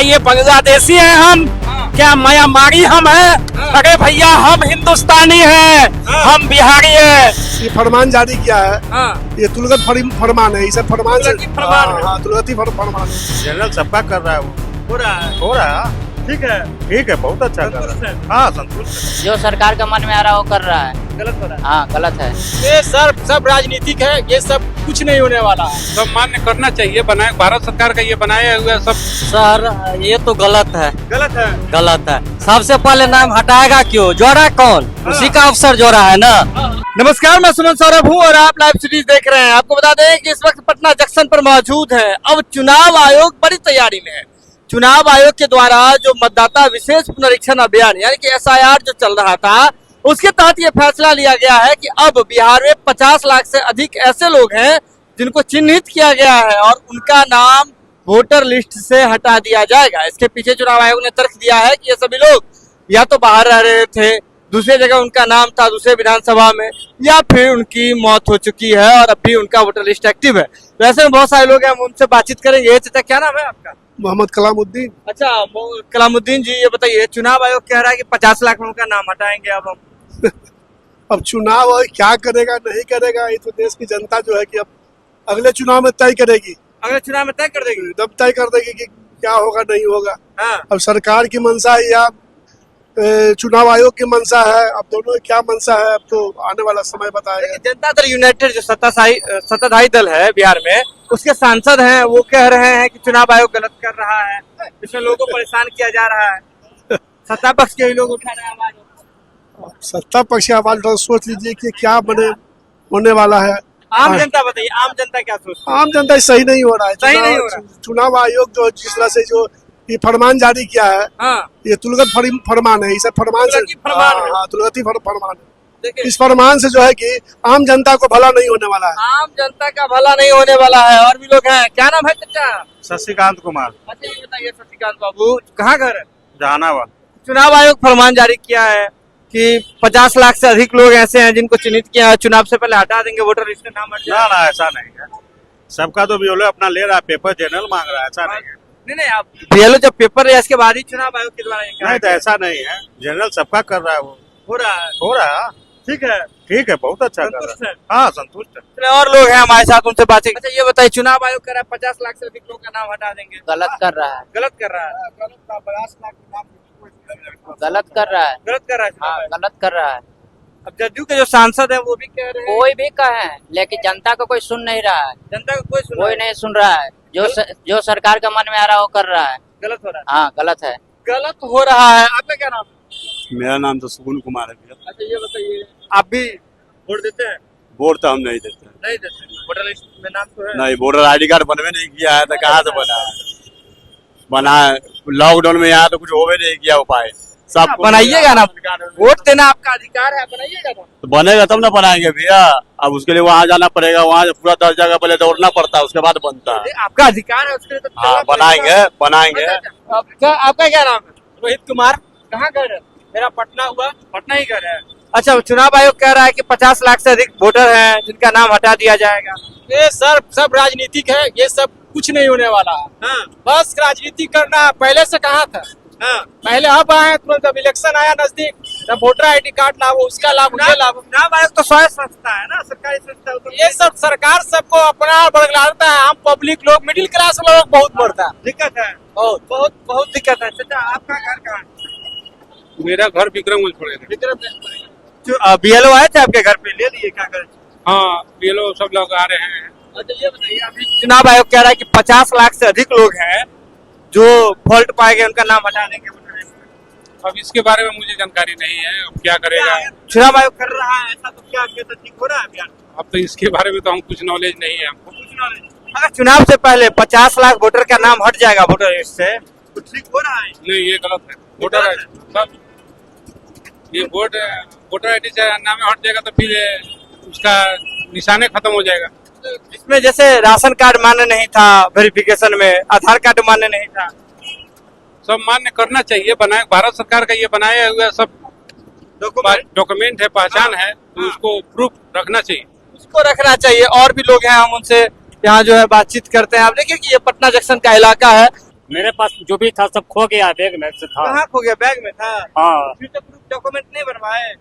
ये बांग्लादेशी हैं हम, क्या म्यांमारी हम हैं? अरे भैया हम हिंदुस्तानी हैं, हम बिहारी हैं। ये फरमान जारी किया है, ये तुलगत फरमान है, इसे फरमान से तुलगती फरमान जनरल सबका कर रहा है, वो हो रहा है। ठीक है, बहुत अच्छा कर रहा है। हाँ, संतुष्ट। जो सरकार का मन में आ रहा है वो कर रहा है। गलत हो रहा है। हाँ, गलत है। ये सब राजनीतिक है, ये सब कुछ नहीं होने वाला है। सब मान्य करना चाहिए, बनाए भारत सरकार का ये बनाया हुआ सब। सर ये तो गलत है। गलत है। सबसे पहले नाम हटाएगा क्यों? जोड़ा कौन? उसी का अफसर जोड़ा है ना। नमस्कार, मैं सुमन सौरभ हूँ और आप लाइव सीरीज देख रहे हैं। आपको बता दें कि इस वक्त पटना जंक्शन पर मौजूद है। अब चुनाव आयोग बड़ी तैयारी में है। चुनाव आयोग के द्वारा जो मतदाता विशेष पुनरीक्षण अभियान यानी कि SIR जो चल रहा था, उसके तहत ये फैसला लिया गया है कि अब बिहार में 50 लाख से अधिक ऐसे लोग हैं जिनको चिन्हित किया गया है और उनका नाम वोटर लिस्ट से हटा दिया जाएगा। इसके पीछे चुनाव आयोग ने तर्क दिया है कि ये सभी लोग या तो बाहर रह रहे थे, दूसरी जगह उनका नाम था दूसरे विधानसभा में, या फिर उनकी मौत हो चुकी है और अभी उनका वोटर लिस्ट एक्टिव है। तो ऐसे में बहुत सारे लोग हैं, हम उनसे बातचीत करेंगे। चाचा, क्या नाम है आपका? मोहम्मद कलामुद्दीन। अच्छा, कलामुद्दीन जी, ये बताइए, चुनाव आयोग कह रहा है कि 50 लाख लोगों का नाम हटाएंगे अब हम। अब चुनाव आयोग क्या करेगा नहीं करेगा, ये तो देश की जनता जो है कि अब अगले चुनाव में तय करेगी। अगले चुनाव में तय कर देगी, तब तय कर देगी कि क्या होगा नहीं होगा। हाँ। अब सरकार की मंशा है या चुनाव आयोग की मंशा है, अब दोनों की क्या मंशा है, अब तो आने वाला समय बताएगा। जनता दल यूनाइटेड जो सत्ताधारी दल है बिहार में, उसके सांसद हैं, वो कह रहे हैं कि चुनाव आयोग गलत कर रहा है, इसमें लोगों को परेशान किया जा रहा है। सत्ता पक्ष के ही लोग उठा रहे हैं आवाज। सत्ता पक्ष की आवाज उठाओ, सोच लीजिए कि क्या होने वाला है। आम जनता बताइए, आम जनता क्या सोचती है? आम जनता सही नहीं हो रहा है। सही नहीं हो रहा। चुनाव आयोग जो जिस तरह से जो ये फरमान जारी किया है, ये तुलगत फरमान है, इसे फरमान से तुलगती फरमान है। इस फरमान से जो है कि आम जनता को भला नहीं होने वाला है। आम जनता का भला नहीं होने वाला है। और भी लोग हैं, क्या नाम है चाचा? शशिकांत कुमार। अच्छा, ये बताइए शशिकांत बाबू, कहाँ घर है? जहानाबाद। चुनाव आयोग फरमान जारी किया है कि 50 लाख से अधिक लोग ऐसे हैं जिनको चिन्हित किया है, चुनाव से पहले हटा देंगे, वोटर लिस्ट में नाम हट जाएगा। ना, ऐसा नहीं है। सबका तो बीएलओ अपना ले रहा है, पेपर जनरल मांग रहा है, ऐसा नहीं है। नहीं, आप बीएलओ जब पेपर है इसके बाद ही चुनाव आयोग के द्वारा नहीं, तो ऐसा नहीं है। जनरल सबका कर रहा है, वो हो रहा है। ठीक है, बहुत अच्छा कर रहा है। हाँ, संतुष्ट है। और लोग हैं हमारे साथ, उनसे बातचीत। अच्छा, ये बताइए, चुनाव आयोग कर रहा है 50 लाख से अधिक लोग का नाम हटा देंगे, गलत कर रहा है। गलत कर रहा है। गलत कर रहा है। हाँ, गलत कर रहा है। अब जदयू के जो सांसद हैं वो भी कह रहे हैं, कोई भी कहे, लेकिन जनता को कोई सुन नहीं रहा है। जनता को कोई नहीं सुन रहा है। जो सरकार का मन में आ रहा है वो कर रहा है। गलत हो रहा है। हाँ, गलत है। गलत हो रहा है। आपका क्या नाम है? मेरा नाम तो सुकुन कुमार है भैया। अच्छा, ये बताइए, आप भी वोट देते हैं? वोट तो हम नहीं देते। नहीं देते। वोटर लिस्ट में नाम तो है? नहीं, वोटर ID कार्ड बनवे नहीं किया है, तो कहाँ से बना है? लॉकडाउन में यहाँ तो कुछ होवे नहीं किया उपाय। सब बनाइएगा ना, वोट देना आपका अधिकार है, बनाइएगा ना। तो बनेगा तब ना बनाएंगे भैया। अब उसके लिए वहाँ जाना पड़ेगा, वहाँ पूरा 10 जगह पहले दौड़ना पड़ता है, उसके बाद बनता है। आपका अधिकार है, उसके लिए तो हाँ, बनाएंगे। आपका क्या नाम है? रोहित कुमार। कहाँ घर है? मेरा पटना हुआ। पटना ही घर है। अच्छा, चुनाव आयोग कह रहा है कि 50 लाख से अधिक वोटर हैं जिनका नाम हटा दिया जाएगा। ये सब राजनीतिक है, ये सब कुछ नहीं होने वाला है। बस राजनीति करना पहले से कहाँ था। पहले अब आए तुरंत, जब इलेक्शन आया नजदीक, तब वोटर ID कार्ड लाभ, उसका लाभ, उनके लाभ। चुनाव आयोग तो स्वायत्त संस्था है ना, सरकारी संस्था। तो ये सब सरकार सबको अपना बदलाता है। हम पब्लिक लोग, मिडिल क्लास लोग बहुत मरता है। दिक्कत है, बहुत दिक्कत है। चाचा, आपका घर कहाँ है? मेरा घर विक्रमगंज पड़ेगा। BLO आए थे आपके घर पे, ले लिए क्या कर? हाँ, BLO सब लोग आ रहे हैं। अच्छा, ये बताइए, अभी चुनाव आयोग कह रहा है कि 50 लाख से अधिक लोग हैं जो फॉल्ट पाए गए, उनका नाम हटा देंगे। अब इसके बारे में मुझे जानकारी नहीं है, अब क्या करेगा। चुनाव आयोग कर रहा है ऐसा, तो क्या तो ठीक हो रहा है अभियान? अब तो इसके बारे में तो हम कुछ नॉलेज नहीं है हमको। अगर चुनाव से पहले 50 लाख वोटर का नाम हट जाएगा वोटर लिस्ट से, तो ठीक हो रहा है? नहीं, ये गलत है। वोटर सब ये वोटर ID से नाम हट जाएगा तो फिर उसका निशाने खत्म हो जाएगा। इसमें जैसे राशन कार्ड मान्य नहीं था वेरिफिकेशन में, आधार कार्ड मान्य नहीं था, सब मान्य करना चाहिए। बनाए भारत सरकार का ये बनाया हुआ सब डॉक्यूमेंट है, पहचान है, तो उसको प्रूफ रखना चाहिए। उसको रखना चाहिए। और भी लोग हैं, हम उनसे यहाँ जो है बातचीत करते हैं। आप देखिए कि ये पटना जंक्शन का इलाका है। मेरे पास जो भी था सब खो गया, बैग में से था। कहाँ खो गया? बैग में था? हाँ, फिर तो प्रूफ डॉक्यूमेंट नहीं बनवाए?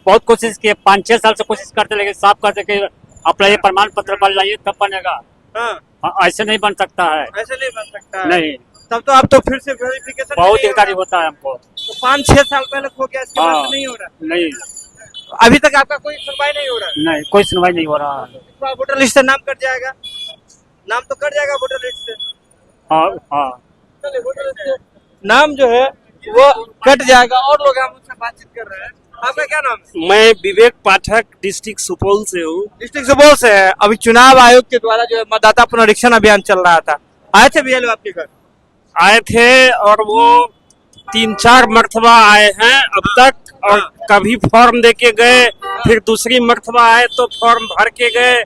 बहुत कोशिश किए, 5-6 साल से कोशिश करते, लेकिन साफ करते कि अपना ये प्रमाण पत्र बन लाइए तब बनेगा। हाँ, हाँ, ऐसे नहीं बन सकता है। ऐसे नहीं बन सकता है। नहीं, तब तो आप तो फिर से वेरिफिकेशन बहुत दिक्कत होता है हमको। तो 5-6 साल पहले खो गया, इसके बाद हाँ, से नहीं हो रहा? नहीं अभी तक आपका कोई सुनवाई नहीं हो रहा? नहीं, कोई सुनवाई नहीं हो रहा है। तो वोटर लिस्ट से नाम कट जाएगा? नाम तो कट जाएगा वोटर लिस्ट से। हाँ हाँ, नाम जो है वो कट जाएगा। और लोग हम उनसे बातचीत कर रहे हैं। आपका क्या नाम है? मैं विवेक पाठक डिस्ट्रिक्ट सुपौल से हूँ। डिस्ट्रिक्ट सुपौल से है। अभी चुनाव आयोग के द्वारा जो है मतदाता पुनरीक्षण अभियान चल रहा था, आए थे बीएलओ आपके घर? आए थे और वो 3-4 मरतबा आए हैं अब तक, और कभी फॉर्म देके गए, फिर दूसरी मरतबा आए तो फॉर्म भर के गए।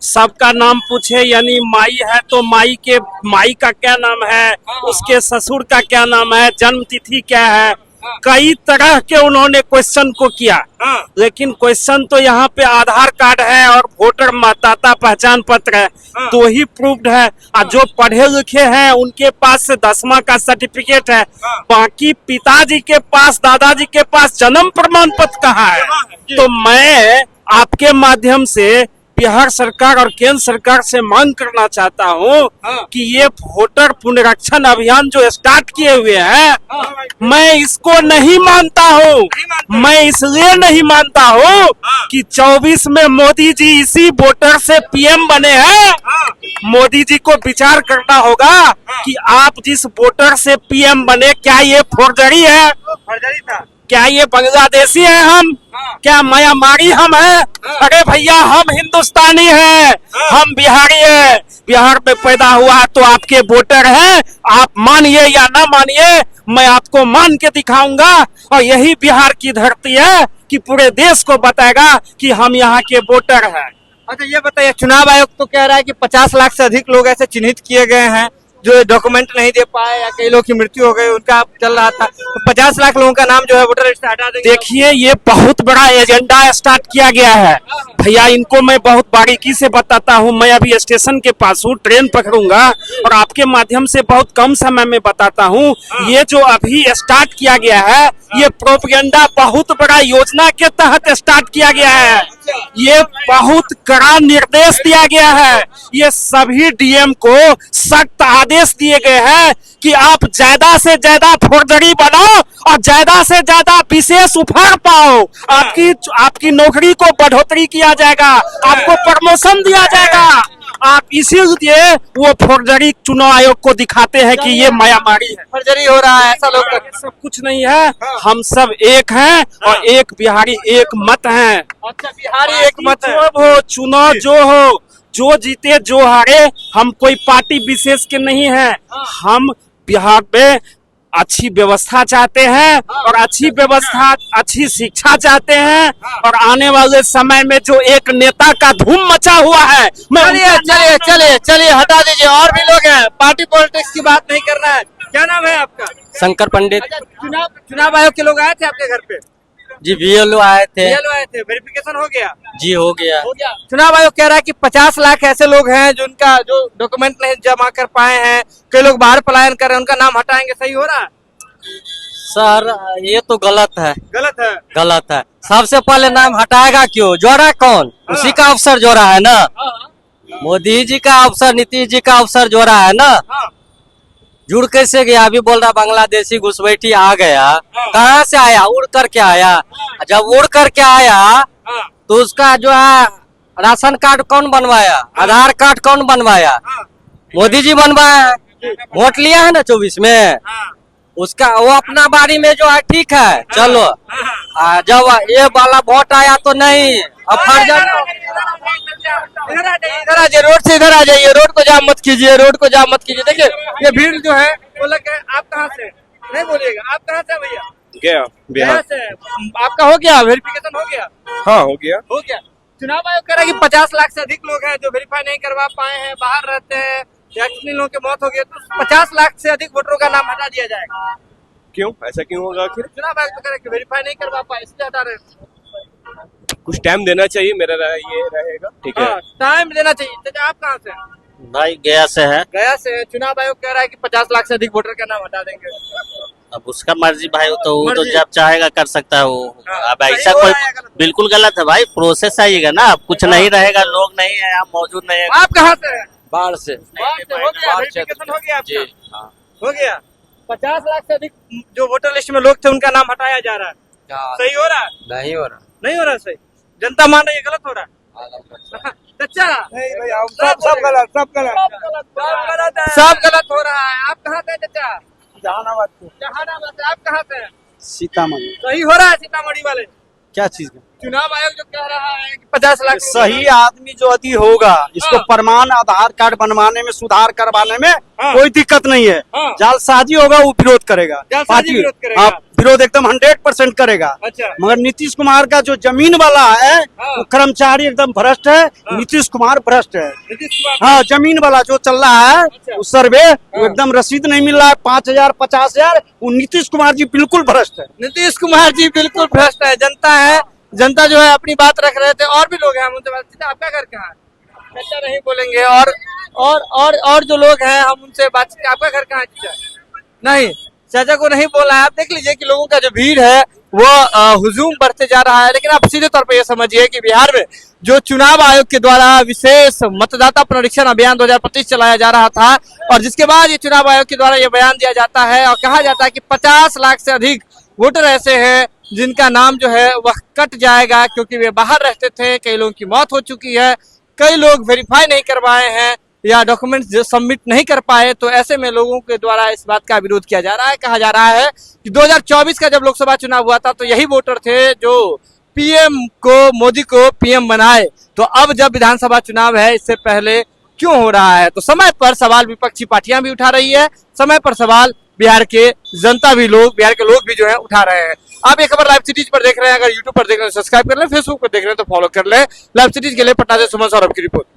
सबका नाम पूछे, यानी माई है तो माई का क्या नाम है, उसके ससुर का क्या नाम है, जन्म तिथि क्या है, कई तरह के उन्होंने क्वेश्चन को किया। लेकिन क्वेश्चन तो यहाँ पे आधार कार्ड है और वोटर मतदाता पहचान पत्र है, तो ही प्रूव्ड है। और जो पढ़े लिखे हैं उनके पास से 10वां का सर्टिफिकेट है, बाकी पिताजी के पास, दादाजी के पास जन्म प्रमाण पत्र कहाँ है। तो मैं आपके माध्यम से बिहार सरकार और केंद्र सरकार से मांग करना चाहता हूँ कि ये वोटर पुनरीक्षण अभियान जो स्टार्ट किए हुए हैं, मैं इसको नहीं मानता हूँ। मैं इसलिए नहीं मानता हूँ कि 24 में मोदी जी इसी वोटर से पीएम बने हैं। मोदी जी को विचार करना होगा कि आप जिस वोटर से पीएम बने, क्या ये फोर्जरी है? फर्जरी था? क्या ये बांग्लादेशी है हम? क्या म्यांमारी हम हैं? अरे भैया, हम हिंदुस्तानी हैं, हम बिहारी हैं, बिहार में पैदा हुआ तो आपके वोटर हैं। आप मानिए या ना मानिए, मैं आपको मान के दिखाऊंगा, और यही बिहार की धरती है कि पूरे देश को बताएगा कि हम यहाँ के वोटर हैं। अच्छा, ये बताइए, चुनाव आयोग तो कह रहा है कि 50 लाख से अधिक लोग ऐसे चिन्हित किए गए हैं जो डॉक्यूमेंट नहीं दे पाए, या कई लोग की मृत्यु हो गई, उनका चल रहा था, तो 50 लाख लोगों का नाम जो है वोटर लिस्ट से हटा देंगे। देखिए, ये बहुत बड़ा एजेंडा स्टार्ट किया गया है भैया। इनको मैं बहुत बारीकी से बताता हूँ। मैं अभी स्टेशन के पास हूँ, ट्रेन पकड़ूंगा और आपके माध्यम से बहुत कम समय में बताता हूँ। ये जो अभी स्टार्ट किया गया है, ये प्रोपेगेंडा बहुत बड़ा योजना के तहत स्टार्ट किया गया है। ये बहुत कड़ा निर्देश दिया गया है। ये सभी डीएम को सख्त आदेश दिए गए हैं कि आप ज्यादा से ज्यादा फोर्जरी बनाओ और ज्यादा से ज्यादा विशेष उपहार पाओ। आपकी नौकरी को बढ़ोतरी किया जाएगा, आपको प्रमोशन दिया जाएगा। आप इसीलिए वो फोर्जरी चुनाव आयोग को दिखाते हैं कि ये मायामारी है, फर्जरी हो रहा है, ऐसा लोग। सब कुछ नहीं है। हम सब एक हैं और एक बिहारी एक मत हैं। अच्छा, बिहारी एक मत है। जो हो चुनाव, जो हो, जो जीते जो हारे, हम कोई पार्टी विशेष के नहीं हैं। हम बिहार में अच्छी व्यवस्था चाहते हैं और अच्छी व्यवस्था, अच्छी शिक्षा चाहते हैं। और आने वाले समय में जो एक नेता का धूम मचा हुआ है, चलिए हटा दीजिए। और भी लोग हैं, पार्टी पॉलिटिक्स की बात नहीं करना है। क्या नाम है आपका? शंकर पंडित। अच्छा, चुनाव आयोग के लोग आए थे आपके घर पे? जी, बीएलओ आए थे। बीएलओ आए थे, वेरिफिकेशन हो गया? जी, हो गया। चुनाव आयोग कह रहा है कि 50 लाख ऐसे लोग हैं जिनका जो डॉक्यूमेंट नहीं जमा कर पाए हैं, कई लोग बाहर पलायन कर रहे हैं, उनका नाम हटाएंगे। सही हो रहा है? सर, ये तो गलत है। गलत है? गलत है। सबसे पहले नाम हटाएगा क्यों? जोड़ा कौन? उसी का अफसर जोड़ा है ना। मोदी जी का अफसर, नीतीश जी का अफसर जोड़ा है ना। जुड़ कैसे गया? अभी बोल रहा बांग्लादेशी घुसपैठी आ गया। कहाँ से आया? उड़ करके आया। जब उड़ करके आया तो उसका जो है राशन कार्ड कौन बनवाया? आधार कार्ड कौन बनवाया? मोदी जी बनवाया। वोट लिया है ना 24 में। उसका वो अपना बारी में जो है ठीक है, चलो। जब ये वाला वोट आया तो नहीं। अब इधर आ जाइए, रोड से इधर आ जाइए। रोड को जाम मत कीजिए, रोड को जाम मत कीजिए। देखिए, ये भीड़ जो है वो लग है। आप कहाँ से? नहीं बोलिएगा। आप कहाँ से भैया? गया बिहार से। आपका हो गया वेरिफिकेशन? हो गया? हाँ, हो गया। हो गया। चुनाव आयोग कह रहा है कि 50 लाख से अधिक लोग हैं जो वेरीफाई नहीं करवा पाए हैं, बाहर रहते हैं, या कितने लोगों की मौत हो गई, तो 50 लाख से अधिक वोटरों का नाम हटा दिया जाएगा। क्यों? ऐसा क्यों होगा आखिर? चुनाव आयोग तो कह रहा है कि वेरीफाई नहीं करवा पाए, इसलिए हटा रहे हैं। कुछ टाइम देना चाहिए, मेरा ये रहेगा। ठीक है, टाइम देना चाहिए। तो आप कहाँ से? भाई गया से है। गया से चुनाव आयोग कह रहा है कि 50 लाख से अधिक वोटर का नाम हटा देंगे। अब उसका मर्जी भाई, तो वो तो मर्जी। जब चाहेगा कर सकता है वो। हाँ, अब सही ऐसा हो कोई रहा है या गलत हो बिल्कुल गलत है भाई, प्रोसेस आएगा ना। अब कुछ नहीं रहेगा, लोग नहीं है, आप मौजूद नहीं है। आप कहाँ से हैं? बाहर से बाहर से हो गया, वेरिफिकेशन हो गया आपका? हाँ। हो गया। 50 लाख से अधिक जो वोटर लिस्ट में लोग थे उनका नाम हटाया जा रहा है। सही हो रहा है? नहीं हो रहा। नहीं हो रहा सही? जनता मान रही है गलत हो रहा है? अच्छा नहीं भाई सब गलत सब गलत सब गलत हो रहा है। आप कहाँ से हैं चाचा? जहानाबाद को जहानाबाद से। आप कहाँ से हैं? सीतामढ़ी सही हो रहा है सीतामढ़ी वाले? क्या चीज का चुनाव आयोग जो कह रहा है कि 50 लाख सही आदमी जो यदि होगा इसको हाँ। प्रमाण आधार कार्ड बनवाने में सुधार करवाने में हाँ। कोई दिक्कत नहीं है। हाँ। जालसाजी होगा वो विरोध करेगा, जालसाजी पार्टी विरोध करेगा। हाँ, विरोध एकदम 100% करेगा। अच्छा। मगर नीतीश कुमार का जो जमीन वाला है हाँ। वो कर्मचारी एकदम भ्रष्ट है। नीतीश कुमार भ्रष्ट है। नीतीश कुमार हाँ, जमीन वाला जो चल रहा है अच्छा। उस सर्वे वो एकदम रसीद नहीं मिल रहा है, 5,000 50,000 वो नीतीश कुमार जी बिल्कुल भ्रष्ट है। नीतीश कुमार जी बिल्कुल भ्रष्ट है। जनता है, जनता जो है अपनी बात रख रहे थे। और भी लोग हैं, हम उनसे बात। आपका घर कहाँ है? चाचा नहीं बोलेंगे। और जो लोग हैं हम उनसे बातचीत। आपका घर कहाँ है चाचा? नहीं, चाचा को नहीं बोला है। आप देख लीजिए कि लोगों का जो भीड़ है वो हुजूम बढ़ते जा रहा है। लेकिन आप सीधे तौर पर यह समझिए कि बिहार में जो चुनाव आयोग के द्वारा विशेष मतदाता पुनरीक्षण अभियान 2025 चलाया जा रहा था और जिसके बाद ये चुनाव आयोग के द्वारा ये बयान दिया जाता है और कहा जाता है कि 50 लाख से अधिक वोटर ऐसे हैं जिनका नाम जो है वह कट जाएगा क्योंकि वे बाहर रहते थे। कई लोगों की मौत हो चुकी है, कई लोग वेरीफाई नहीं करवाए हैं या डॉक्यूमेंट्स जो सबमिट नहीं कर पाए। तो ऐसे में लोगों के द्वारा इस बात का विरोध किया जा रहा है। कहा जा रहा है कि 2024 का जब लोकसभा चुनाव हुआ था तो यही वोटर थे जो पीएम को, मोदी को पीएम बनाए। तो अब जब विधानसभा चुनाव है इससे पहले क्यों हो रहा है? तो समय पर सवाल विपक्षी पार्टियां भी उठा रही है, समय पर सवाल बिहार के जनता भी लोग, बिहार के लोग भी जो है उठा रहे हैं। आप ये खबर लाइव सिटीज पर देख रहे हैं, अगर यूट्यूब पर देख रहे हैं सब्सक्राइब कर लें, फेसबुक पर देख रहे हैं तो फॉलो कर लें। लाइव सिटीज के लिए पटना से सुमन सौरभ की रिपोर्ट।